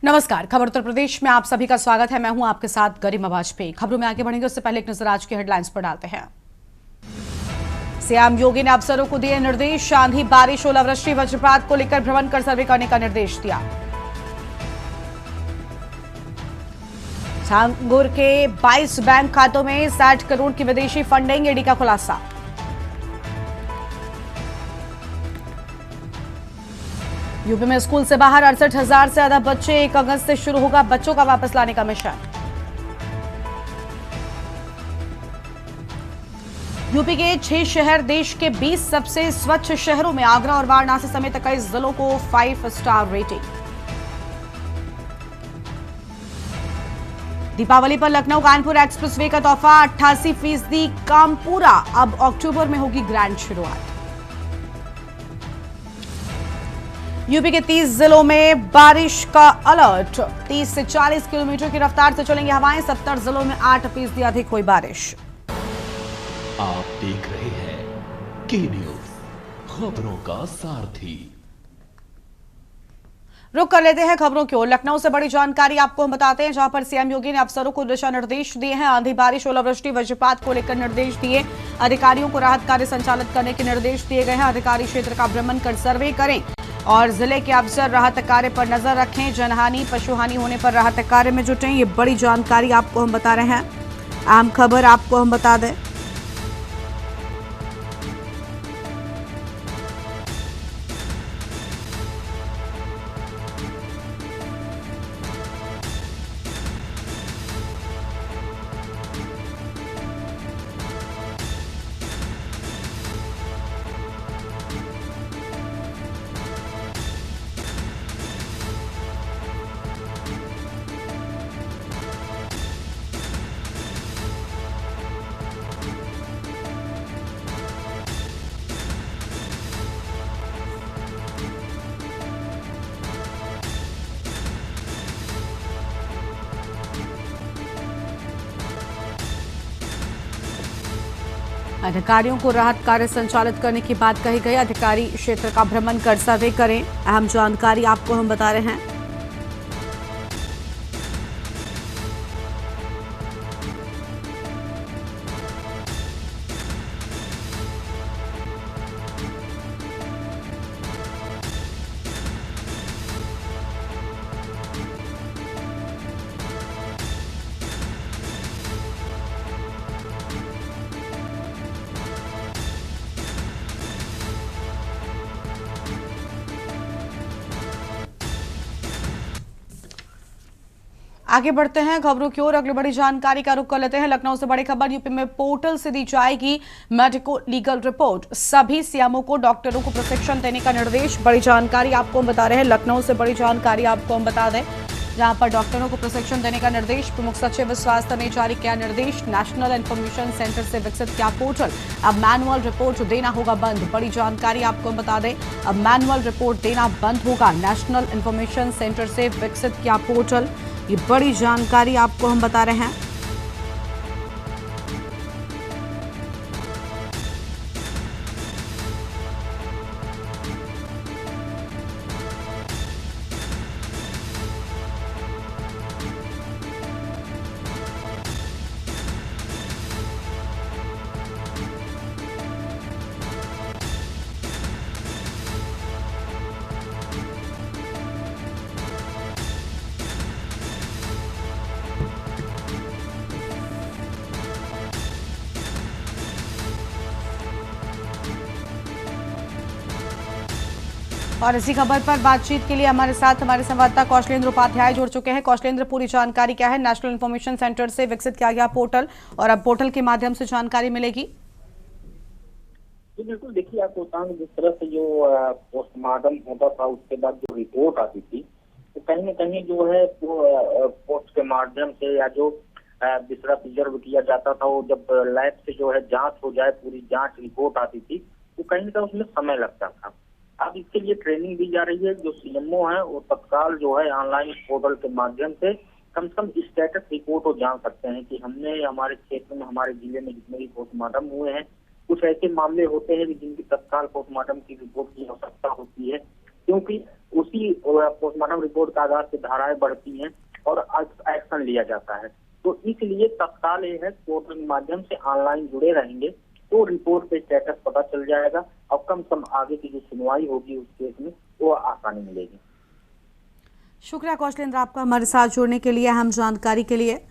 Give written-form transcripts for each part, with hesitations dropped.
नमस्कार। खबर उत्तर प्रदेश में आप सभी का स्वागत है। मैं हूं आपके साथ गरिमा वाजपेयी। खबरों में आगे बढ़ेंगे उससे पहले एक नजर आज की हेडलाइंस पर डालते हैं। सीएम योगी ने अफसरों को दिए निर्देश। आंधी, बारिश, ओलावृष्टि, वज्रपात को लेकर भ्रमण कर सर्वे करने का निर्देश दिया। झांगुर के 22 बैंक खातों में 60 करोड़ की विदेशी फंडिंग, ईडी का खुलासा। यूपी में स्कूल से बाहर 68,000 से ज्यादा बच्चे। 1 अगस्त से शुरू होगा बच्चों का वापस लाने का मिशन। यूपी के 6 शहर देश के 20 सबसे स्वच्छ शहरों में। आगरा और वाराणसी समेत 21 जिलों को 5 स्टार रेटिंग। दीपावली पर लखनऊ कानपुर एक्सप्रेसवे का तोहफा। 88% काम पूरा। अब अक्टूबर में होगी ग्रैंड शुरुआत। यूपी के 30 जिलों में बारिश का अलर्ट। 30 से 40 किलोमीटर की रफ्तार से चलेंगी हवाएं। 70 जिलों में 8% अधिक हुई बारिश। आप देख रहे हैं के न्यूज, खबरों का सारथी। रुक कर लेते हैं खबरों की ओर। लखनऊ से बड़ी जानकारी आपको हम बताते हैं, जहां पर सीएम योगी ने अफसरों को दिशा निर्देश दिए हैं। आंधी, बारिश, ओलावृष्टि, वज्रपात को लेकर निर्देश दिए। अधिकारियों को राहत कार्य संचालित करने के निर्देश दिए गए हैं। अधिकारी क्षेत्र का भ्रमण कर सर्वे करें और जिले के अफसर राहत कार्य पर नजर रखें। जनहानि, पशुहानि होने पर राहत कार्य में जुटें। ये बड़ी जानकारी आपको हम बता रहे हैं। अहम खबर आपको हम बता दें। अधिकारियों को राहत कार्य संचालित करने की बात कही गई। अधिकारी क्षेत्र का भ्रमण कर सर्वे करें। अहम जानकारी आपको हम बता रहे हैं। आगे बढ़ते हैं खबरों की ओर। अगली बड़ी जानकारी का रुख कर लेते हैं। लखनऊ से बड़ी खबर। यूपी में पोर्टल से दी जाएगी मेडिको लीगल रिपोर्ट। सभी सीएमओ को डॉक्टरों को प्रशिक्षण देने का निर्देश। बड़ी जानकारी आपको हम बता रहे हैं। लखनऊ से बड़ी जानकारी आपको हम बता दें, जहां पर डॉक्टरों को प्रशिक्षण देने का निर्देश। प्रमुख सचिव स्वास्थ्य ने जारी किया निर्देश। नेशनल इंफॉर्मेशन सेंटर से विकसित किया पोर्टल। अब मैनुअल रिपोर्ट देना होगा बंद। बड़ी जानकारी आपको हम बता दें, अब मैनुअल रिपोर्ट देना बंद होगा। नेशनल इंफॉर्मेशन सेंटर से विकसित किया पोर्टल। ये बड़ी जानकारी आपको हम बता रहे हैं। और इसी खबर पर बातचीत के लिए हमारे साथ हमारे संवाददाता कौशलेंद्र उपाध्याय जुड़ चुके हैं। कौशलेंद्र, पूरी जानकारी क्या है? नेशनल इंफॉर्मेशन सेंटर से विकसित किया गया पोर्टल और अब पोर्टल के माध्यम से जानकारी मिलेगी। जी बिल्कुल, देखिए आपको बताऊं, जिस तरह से जो पोस्टमार्टम होता था उसके बाद जो रिपोर्ट आती थी, तो कहीं न कहीं जो है वो पोस्ट के माध्यम से या जो दूसरा प्रिजर्व किया जाता था, वो जब लैब से जो है जांच हो जाए, पूरी जांच रिपोर्ट आती थी, तो कहीं ना कहीं उसमें समय लगता था। अब इसके लिए ट्रेनिंग दी जा रही है। जो सीएमओ है वो तत्काल जो है ऑनलाइन पोर्टल के माध्यम से कम स्टेटस रिपोर्ट वो जान सकते हैं कि हमने हमारे क्षेत्र में, हमारे जिले में जितने भी पोस्टमार्टम हुए हैं, कुछ ऐसे मामले होते हैं कि जिनकी तत्काल पोस्टमार्टम की रिपोर्ट की आवश्यकता होती है, क्योंकि उसी पोस्टमार्टम रिपोर्ट के आधार से धाराएं बढ़ती हैं और एक्शन लिया जाता है। तो इसलिए तत्काल ये है, पोर्टल के माध्यम से ऑनलाइन जुड़े रहेंगे तो रिपोर्ट पे स्टेटस पता चल जाएगा और कम से कम आगे की जो सुनवाई होगी उस केस में वो आसानी मिलेगी। शुक्रिया कौशलेंद्र आपका हमारे साथ जुड़ने के लिए, अहम जानकारी के लिए।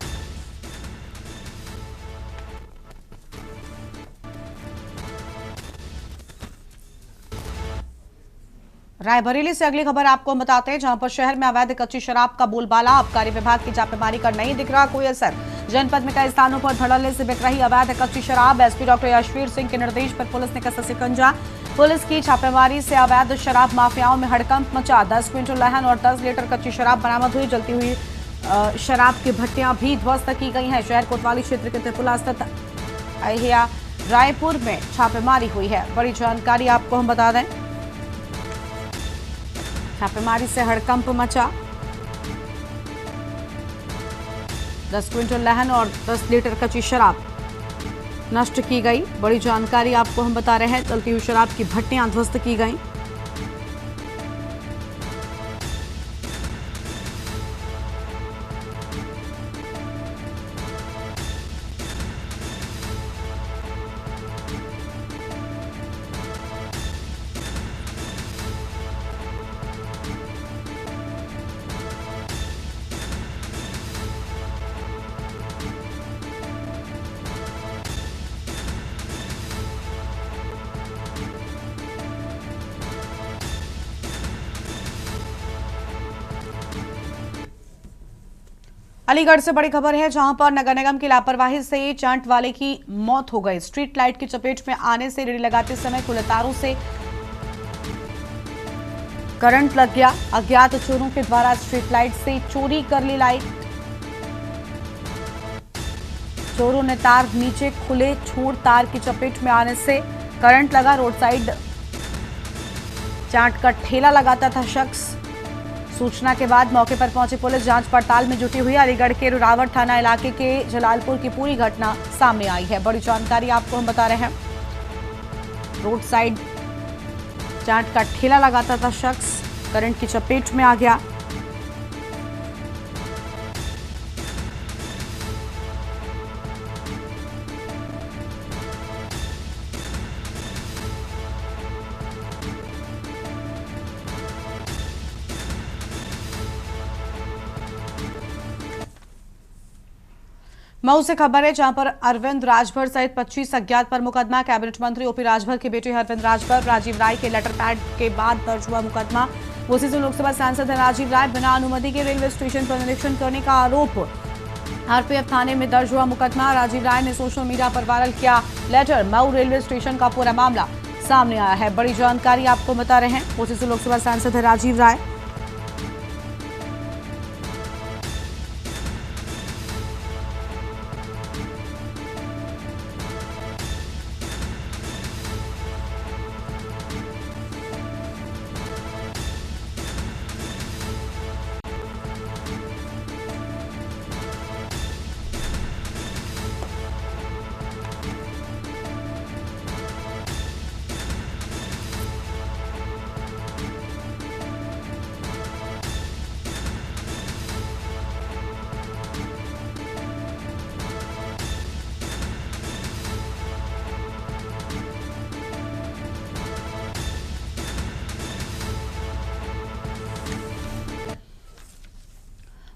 रायबरेली से अगली खबर आपको हम बताते हैं, जहां पर शहर में अवैध कच्ची शराब का बोलबाला। आबकारी विभाग की छापेमारी का नहीं दिख रहा कोई असर। जनपद में कई स्थानों पर धड़ल्ले से बिक रही अवैध कच्ची शराब। एसपी डॉक्टर यशवीर सिंह के निर्देश पर पुलिस ने कसा शिकंजा। पुलिस की छापेमारी से अवैध शराब माफियाओं में हड़कंप मचा। 10 क्विंटल लहन और 10 लीटर कच्ची शराब बरामद हुई। जलती हुई शराब की भट्टियां भी ध्वस्त की गई हैं। शहर कोतवाली क्षेत्र के त्रिपुला स्थित अहिया रायपुर में छापेमारी हुई है। बड़ी जानकारी आपको हम बता दें, छापेमारी से हड़कंप मचा। 10 क्विंटल लहन और 10 लीटर कच्ची शराब नष्ट की गई। बड़ी जानकारी आपको हम बता रहे हैं, चलती हुई शराब की भट्टियां ध्वस्त की गई। अलीगढ़ से बड़ी खबर है, जहां पर नगर निगम की लापरवाही से चांट वाले की मौत हो गई। स्ट्रीट लाइट की चपेट में आने से रेडी लगाते समय खुले तारों से करंट लग गया। अज्ञात चोरों के द्वारा स्ट्रीट लाइट से चोरी कर ली लाइट। चोरों ने तार नीचे खुले छोड़ तार की चपेट में आने से करंट लगा। रोड साइड चाट का ठेला लगाता था शख्स। सूचना के बाद मौके पर पहुंची पुलिस जांच पड़ताल में जुटी हुई। अलीगढ़ के रुरावट थाना इलाके के जलालपुर की पूरी घटना सामने आई है। बड़ी जानकारी आपको हम बता रहे हैं, रोड साइड चाट का ठेला लगाता था शख्स, करंट की चपेट में आ गया। मऊ से खबर है, जहां पर अरविंद राजभर सहित 25 अज्ञात पर मुकदमा। कैबिनेट मंत्री ओपी राजभर के बेटे अरविंद राजभर, राजीव राय के लेटर पैड के बाद दर्ज हुआ मुकदमा। उसी से लोकसभा सांसद है राजीव राय। बिना अनुमति के रेलवे स्टेशन पर निरीक्षण करने का आरोप। आरपीएफ थाने में दर्ज हुआ मुकदमा। राजीव राय ने सोशल मीडिया पर वायरल किया लेटर। मऊ रेलवे स्टेशन का पूरा मामला सामने आया है। बड़ी जानकारी आपको बता रहे हैं, उसी से लोकसभा सांसद है राजीव राय।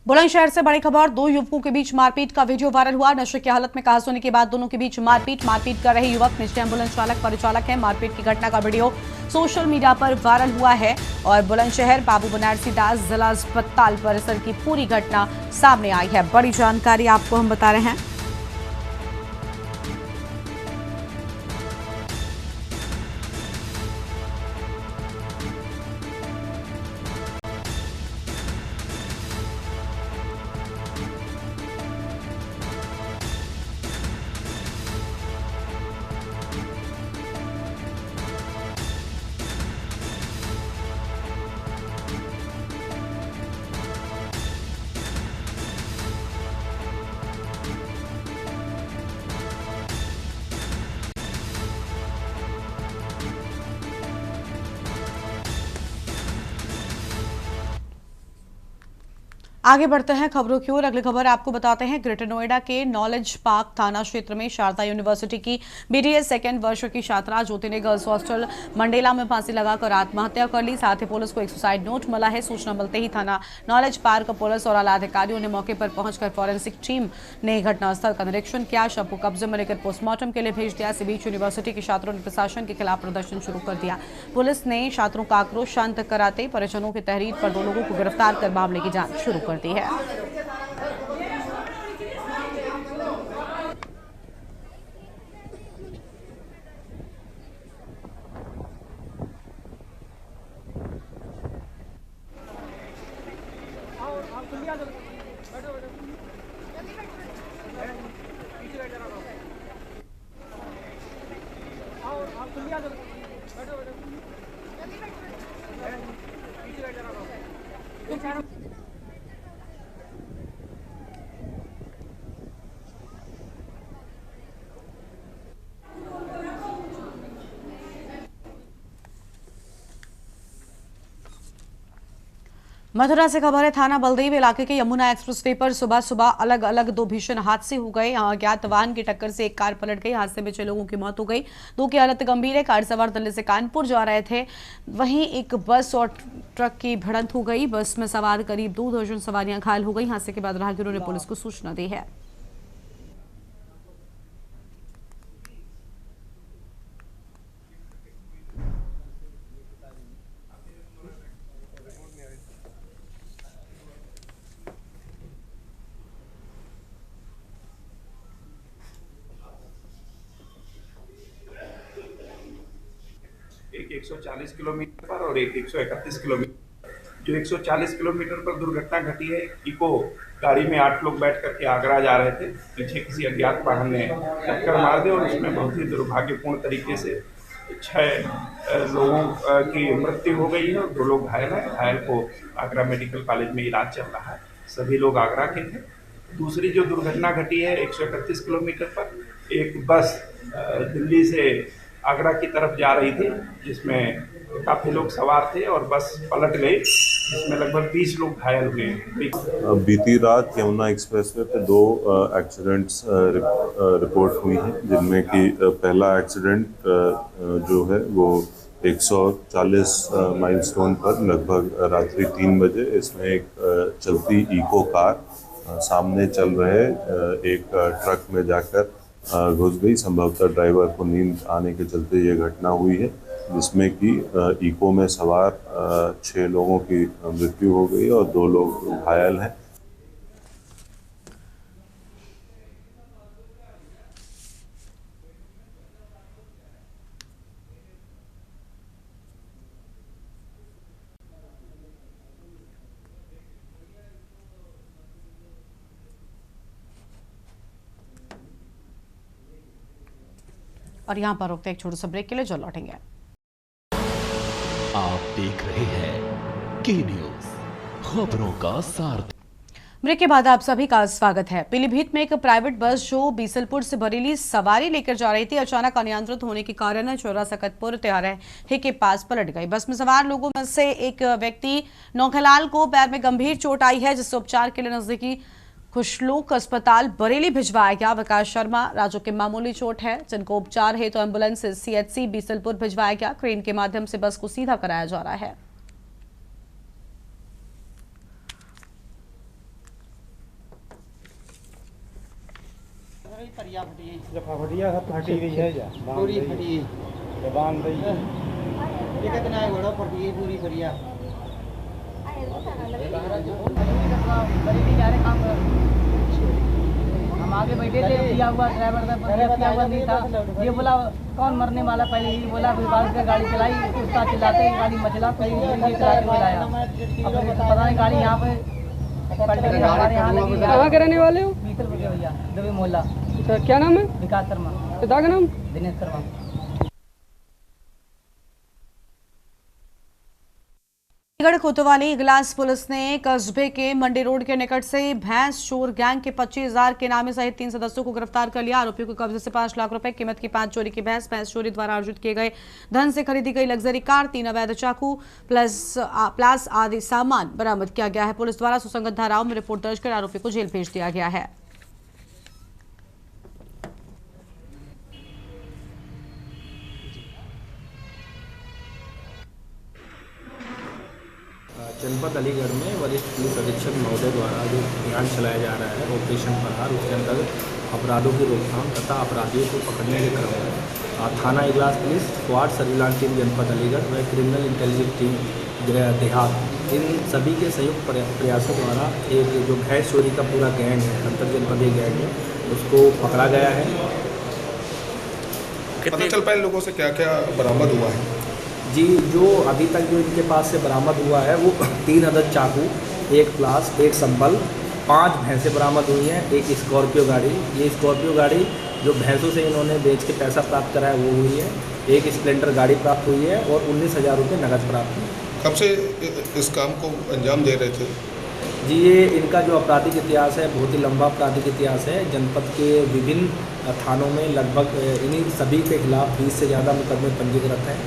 बुलंदशहर से बड़ी खबर, 2 युवकों के बीच मारपीट का वीडियो वायरल हुआ। नशे की हालत में कहासुनी के बाद दोनों के बीच मारपीट कर रहे युवक निजी एम्बुलेंस चालक परिचालक हैं। मारपीट की घटना का वीडियो सोशल मीडिया पर वायरल हुआ है और बुलंदशहर बाबू बनारसी दास जिला अस्पताल परिसर की पूरी घटना सामने आई है। बड़ी जानकारी आपको हम बता रहे हैं। आगे बढ़ते हैं खबरों की ओर। अगली खबर आपको बताते हैं ग्रेटर नोएडा के नॉलेज पार्क थाना क्षेत्र में शारदा यूनिवर्सिटी की बीडीएस सेकेंड वर्ष की छात्रा ज्योति ने गर्ल्स हॉस्टल मंडेला में फांसी लगाकर आत्महत्या कर ली। साथ ही पुलिस को एक सुसाइड नोट मिला है। सूचना मिलते ही थाना नॉलेज पार्क पुलिस और आला अधिकारियों ने मौके पर पहुंचकर फॉरेंसिक टीम ने घटनास्थल का निरीक्षण किया। शव को कब्जे में लेकर पोस्टमार्टम के लिए भेज दिया। इसी बीच यूनिवर्सिटी के छात्रों ने प्रशासन के खिलाफ प्रदर्शन शुरू कर दिया। पुलिस ने छात्रों का आक्रोश शांत कराते परिजनों की तहरीर पर 2 लोगों को गिरफ्तार कर मामले की जांच शुरू कर दी है। मथुरा से खबर है। थाना बलदेव इलाके के यमुना एक्सप्रेस वे पर सुबह सुबह अलग अलग 2 भीषण हादसे हो गए। यहां अज्ञात वाहन की टक्कर से एक कार पलट गई। हादसे में 6 लोगों की मौत हो गई। 2 की हालत गंभीर है। कार सवार दिल्ली से कानपुर जा रहे थे। वहीं एक बस और ट्रक की भिड़ंत हो गई। बस में सवार करीब 2 दर्जन सवारियां घायल हो गई। हादसे के बाद राहगीरों ने पुलिस को सूचना दी है। एक 140 किलोमीटर पर और एक 131 किलोमीटर। जो 140 किलोमीटर पर दुर्घटना घटी है, इको गाड़ी में 8 लोग बैठ करके आगरा जा रहे थे। पीछे किसी अज्ञात वाहन ने टक्कर मार दी और उसमें बहुत ही दुर्भाग्यपूर्ण तरीके से 6 लोगों की मृत्यु हो गई है और 2 लोग घायल हैं। घायल को आगरा मेडिकल कॉलेज में इलाज चल रहा है। सभी लोग आगरा के थे। दूसरी जो दुर्घटना घटी है 131 किलोमीटर पर, एक बस दिल्ली से आगरा की तरफ जा रही थी जिसमें काफ़ी लोग सवार थे और बस पलट गई, जिसमें लगभग 20 लोग घायल हुए। बीती रात यमुना एक्सप्रेसवे पे 2 एक्सीडेंट्स रिपोर्ट हुई हैं, जिनमें कि पहला एक्सीडेंट जो है वो 140 माइलस्टोन पर लगभग रात्रि 3 बजे इसमें एक चलती इको कार सामने चल रहे एक ट्रक में जाकर घुस गई। संभवतः ड्राइवर को नींद आने के चलते ये घटना हुई है, जिसमें कि इको में सवार 6 लोगों की मृत्यु हो गई और 2 लोग घायल हैं। और यहां पर रुकते एक छोटे से ब्रेक के लिए जो लौटेंगे। आप देख रहे हैं के न्यूज, खबरों का सारथी। ब्रेक के बाद आप सभी का स्वागत है। पीलीभीत में एक प्राइवेट बस जो बीसलपुर से बरेली सवारी लेकर जा रही थी, अचानक अनियंत्रित होने के कारण चौरा सकतपुर त्यारही के पास पलट गई। बस में सवार लोगों में से एक व्यक्ति नौखलाल को पैर में गंभीर चोट आई है, जिससे उपचार के लिए नजदीकी खुशलोक अस्पताल बरेली भिजवाया गया। विकास शर्मा राजू के मामूली चोट है, जिनको उपचार है तो एम्बुलेंस से सीएचसी बीसलपुर भिजवाया गया। क्रेन के माध्यम से बस को सीधा कराया जा रहा है। फटी गई है पूरी फटी बांध दी ये कितना है घोड़ा फटी है पूरी फरिया हम आगे बैठे थे, दिया हुआ ड्राइवर था, हुआ नहीं था। ये बोला कौन मरने वाला, पहले ही बोला विभाग से गाड़ी चलाई, उसका चिल्लाते गाड़ी मचला, कहीं चला के बुलाया। अब पता नहीं गाड़ी यहाँ पे पलट गई। हमारे यहाँ लगी। कहाँ के रहने वाले हो? बीसलपुर के भैया, दबी मोहल्ला। क्या नाम है? विकास शर्मा। पिता का नाम? दिनेश शर्मा। अलीगढ़ कोतवाली इगलास पुलिस ने कस्बे के मंडी रोड के निकट से भैंस चोर गैंग के 25,000 के नामे सहित 3 सदस्यों को गिरफ्तार कर लिया। आरोपियों के कब्जे से 5 लाख रुपए कीमत की 5 चोरी की भैंस चोरी द्वारा अर्जित किए गए धन से खरीदी गई लग्जरी कार, 3 अवैध चाकू प्लास आदि सामान बरामद किया गया है। पुलिस द्वारा सुसंगत धाराओं में रिपोर्ट दर्ज कर आरोपी को जेल भेज दिया गया है। जनपद अलीगढ़ में वरिष्ठ पुलिस अधीक्षक महोदय द्वारा जो अभियान चलाया जा रहा है ऑपरेशन प्रहार, उसके अंतर्गत अपराधों की रोकथाम तथा अपराधियों को पकड़ने के क्रम में थाना Iglas police, squad surveillance team जनपद अलीगढ़ व क्रिमिनल इंटेलिजेंस टीम देहात, इन सभी के संयुक्त प्रयासों द्वारा एक जो भैंस चोरी का पूरा गैंग है, अंतर जनपदीय गैंग है, उसको पकड़ा गया है। पता चल पाए लोगों से क्या क्या बरामद हुआ है? जी, जो अभी तक जो इनके पास से बरामद हुआ है वो 3 अदद चाकू, 1 प्लास, 1 संबल, 5 भैंसें बरामद हुई हैं, 1 स्कॉर्पियो गाड़ी। ये स्कॉर्पियो गाड़ी जो भैंसों से इन्होंने बेच के पैसा प्राप्त करा है वो हुई है, 1 स्प्लेंडर गाड़ी प्राप्त हुई है और 19,000 रुपये नकद प्राप्त हुए। कब से इस काम को अंजाम दे रहे थे? जी, ये इनका जो आपराधिक इतिहास है बहुत ही लंबा आपराधिक इतिहास है। जनपद के विभिन्न थानों में लगभग इन्हीं सभी के खिलाफ 20 से ज़्यादा मुकदमे पंजीकृत हैं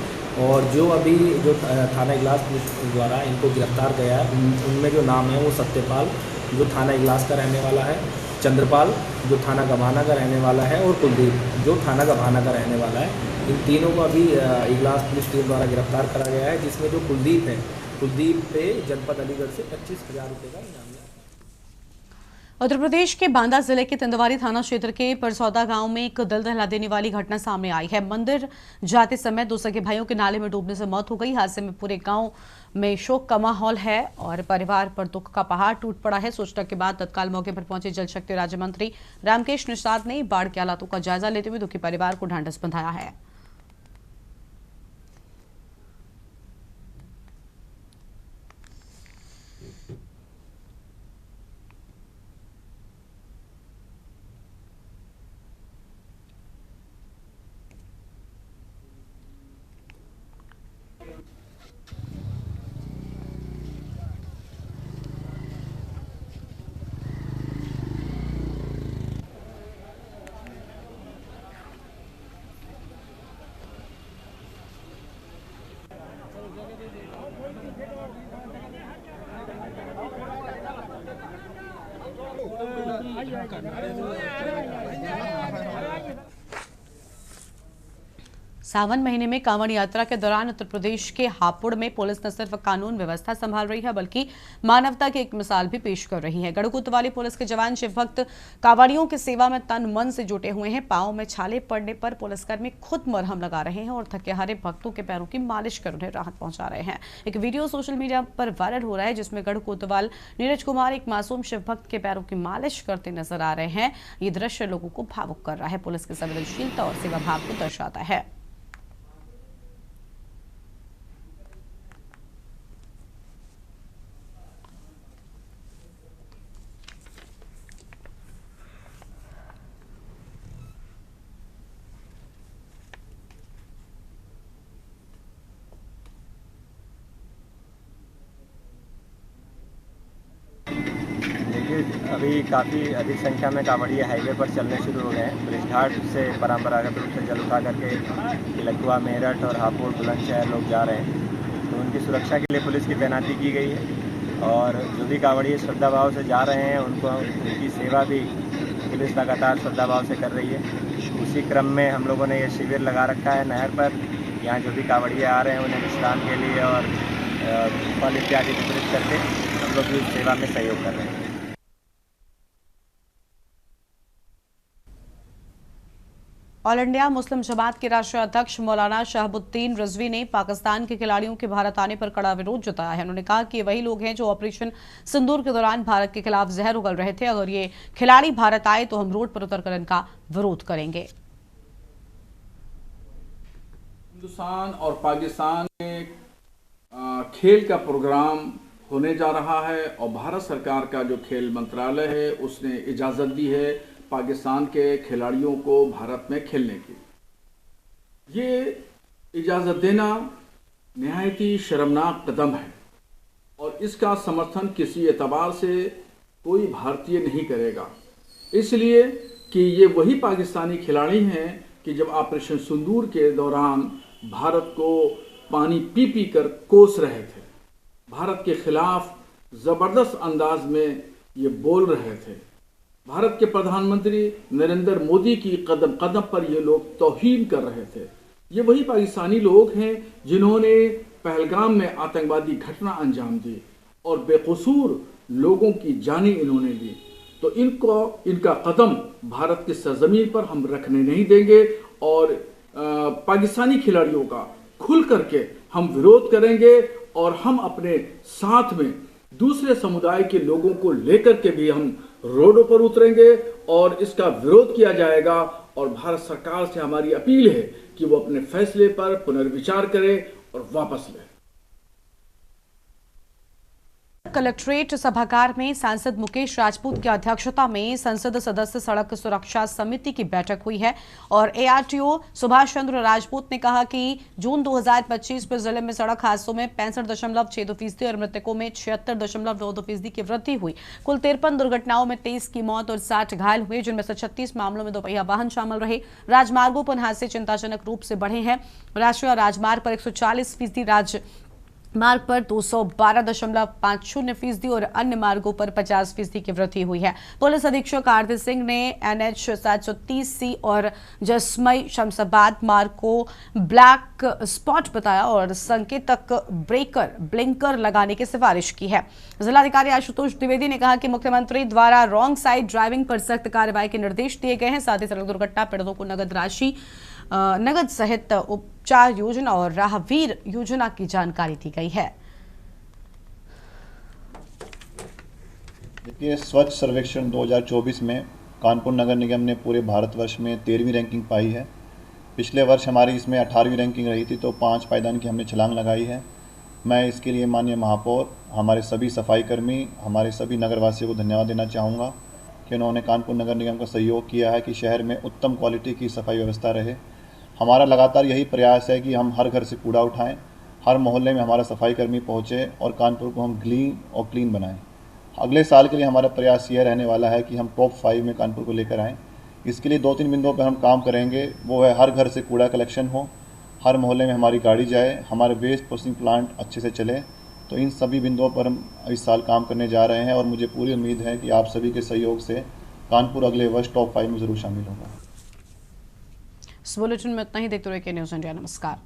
और जो अभी जो थाना इगलास पुलिस द्वारा इनको गिरफ्तार गया है उनमें जो नाम है वो सत्यपाल जो थाना इगलास का रहने वाला है, चंद्रपाल जो थाना गभाना का रहने वाला है और कुलदीप जो थाना गभाना का रहने वाला है। इन तीनों को अभी इगलास पुलिस टीम द्वारा गिरफ्तार करा गया है, जिसमें जो कुलदीप है, कुलदीप पे जनपद अलीगढ़ से 25,000 रुपये का इनाम मिला। उत्तर प्रदेश के बांदा जिले के तंदवारी थाना क्षेत्र के परसौदा गांव में एक दिल दहला देने वाली घटना सामने आई है। मंदिर जाते समय 2 सगे भाइयों के नाले में डूबने से मौत हो गई। हादसे में पूरे गांव में शोक का माहौल है और परिवार पर दुख का पहाड़ टूट पड़ा है। सूचना के बाद तत्काल मौके पर पहुंचे जल शक्ति राज्य मंत्री रामकेश निषाद ने बाढ़ के हालातों का जायजा लेते हुए दुखी परिवार को ढांढस बंधाया है। सावन महीने में कांवड़ यात्रा के दौरान उत्तर प्रदेश के हापुड़ में पुलिस न सिर्फ कानून व्यवस्था संभाल रही है बल्कि मानवता की एक मिसाल भी पेश कर रही है। गढ़कोतवाली पुलिस के जवान शिवभक्त कांवड़ियों की सेवा में तन मन से जुटे हुए हैं। पांव में छाले पड़ने पर पुलिसकर्मी खुद मरहम लगा रहे हैं और थके हारे भक्तों के पैरों की मालिश कर उन्हें राहत पहुंचा रहे हैं। एक वीडियो सोशल मीडिया पर वायरल हो रहा है जिसमें गढ़कोतवाल नीरज कुमार एक मासूम शिवभक्त के पैरों की मालिश करते नजर आ रहे हैं। ये दृश्य लोगों को भावुक कर रहा है, पुलिस की संवेदनशीलता और सेवा भाव को दर्शाता है। अभी काफ़ी अधिक संख्या में कांवड़िए हाईवे पर चलने शुरू हो गए हैं। ब्रिज घाट से परंपरागत रूप से जल उठा करके लखुआ, मेरठ और हापुड़, बुलंदशहर लोग जा रहे हैं, तो उनकी सुरक्षा के लिए पुलिस की तैनाती की गई है और जो भी कांवड़िए श्रद्धा भाव से जा रहे हैं उनकी सेवा भी पुलिस लगातार श्रद्धा भाव से कर रही है। उसी क्रम में हम लोगों ने ये शिविर लगा रखा है नहर पर। यहाँ जो भी कांवड़िए आ रहे हैं उन्हें विश्राम के लिए और फल इत्यादि वितरित करके हम लोग भी सेवा में सहयोग कर रहे हैं। ऑल इंडिया मुस्लिम जमात के राष्ट्रीय अध्यक्ष मौलाना शहाबुद्दीन रिजवी ने पाकिस्तान के खिलाड़ियों के भारत आने पर कड़ा विरोध जताया है। उन्होंने कहा कि वही लोग हैं जो ऑपरेशन सिंदूर के दौरान भारत के खिलाफ जहर उगल रहे थे। अगर ये खिलाड़ी भारत आए तो हम रोड पर उतरकर इनका विरोध करेंगे। हिंदुस्तान और पाकिस्तान में खेल का प्रोग्राम होने जा रहा है और भारत सरकार का जो खेल मंत्रालय है उसने इजाज़त दी है पाकिस्तान के खिलाड़ियों को भारत में खेलने की। ये इजाज़त देना निहायत ही शर्मनाक कदम है और इसका समर्थन किसी एतबार से कोई भारतीय नहीं करेगा, इसलिए कि ये वही पाकिस्तानी खिलाड़ी हैं कि जब ऑपरेशन सिंदूर के दौरान भारत को पानी पी पी कर कोस रहे थे, भारत के खिलाफ ज़बरदस्त अंदाज में ये बोल रहे थे। भारत के प्रधानमंत्री नरेंद्र मोदी की कदम कदम पर ये लोग तौहीन कर रहे थे। ये वही पाकिस्तानी लोग हैं जिन्होंने पहलगाम में आतंकवादी घटना अंजाम दी और बेकसूर लोगों की जानें इन्होंने ली। तो इनका कदम भारत की सरजमीन पर हम रखने नहीं देंगे और पाकिस्तानी खिलाड़ियों का खुल करके हम विरोध करेंगे और हम अपने साथ में दूसरे समुदाय के लोगों को लेकर के भी हम रोडों पर उतरेंगे और इसका विरोध किया जाएगा। और भारत सरकार से हमारी अपील है कि वो अपने फैसले पर पुनर्विचार करे और वापस ले। कलेक्ट्रेट सभागार में सांसद मुकेश राजपूत की अध्यक्षता में संसद सदस्य सड़क सुरक्षा समिति की बैठक हुई है और एआरटीओ सुभाष चंद्र राजपूत ने कहा कि जून 2025 में जिले में सड़क हादसों में 65.62% और मृतकों में 76.92% की वृद्धि हुई। कुल 53 दुर्घटनाओं में 23 की मौत और 60 घायल हुए, जिनमें से 36 मामलों में दोपहिया वाहन शामिल रहे। राजमार्गों पर हादसे चिंताजनक रूप से बढ़े हैं। राष्ट्रीय राजमार्ग पर 140%, मार्ग पर 212.50% और अन्य मार्गों पर 50% की वृद्धि हुई है। पुलिस अधीक्षक आरती सिंह ने NH 730C और जसमई शमशाबाद मार्ग को ब्लैक स्पॉट बताया और संकेतक ब्लिंकर लगाने की सिफारिश की है। जिलाधिकारी आशुतोष द्विवेदी ने कहा कि मुख्यमंत्री द्वारा रॉन्ग साइड ड्राइविंग पर सख्त कार्रवाई के निर्देश दिए गए हैं। साथ ही सड़क दुर्घटना पीड़ितों को नगद सहित उपचार योजना और राहवीर योजना की जानकारी दी गई है। देखिए, स्वच्छ सर्वेक्षण 2024 में कानपुर नगर निगम ने पूरे भारतवर्ष में 13वीं रैंकिंग पाई है। पिछले वर्ष हमारी इसमें 18वीं रैंकिंग रही थी, तो 5 पायदान की हमने छलांग लगाई है। मैं इसके लिए माननीय महापौर, हमारे सभी सफाई कर्मी, हमारे सभी नगरवासियों को धन्यवाद देना चाहूँगा कि उन्होंने कानपुर नगर निगम का सहयोग किया है कि शहर में उत्तम क्वालिटी की सफाई व्यवस्था रहे। हमारा लगातार यही प्रयास है कि हम हर घर से कूड़ा उठाएं, हर मोहल्ले में हमारा सफाई कर्मी पहुंचे और कानपुर को हम क्लीन बनाएं। अगले साल के लिए हमारा प्रयास यह रहने वाला है कि हम टॉप 5 में कानपुर को लेकर आएँ। इसके लिए 2-3 बिंदुओं पर हम काम करेंगे। वो है, हर घर से कूड़ा कलेक्शन हो, हर मोहल्ले में हमारी गाड़ी जाए, हमारे वेस्ट प्रोसेसिंग प्लांट अच्छे से चले। तो इन सभी बिंदुओं पर हम इस साल काम करने जा रहे हैं और मुझे पूरी उम्मीद है कि आप सभी के सहयोग से कानपुर अगले वर्ष टॉप 5 में ज़रूर शामिल होगा। इस बुलेटिन में इतना ही। देखते रहिए के न्यूज़ इंडिया। नमस्कार।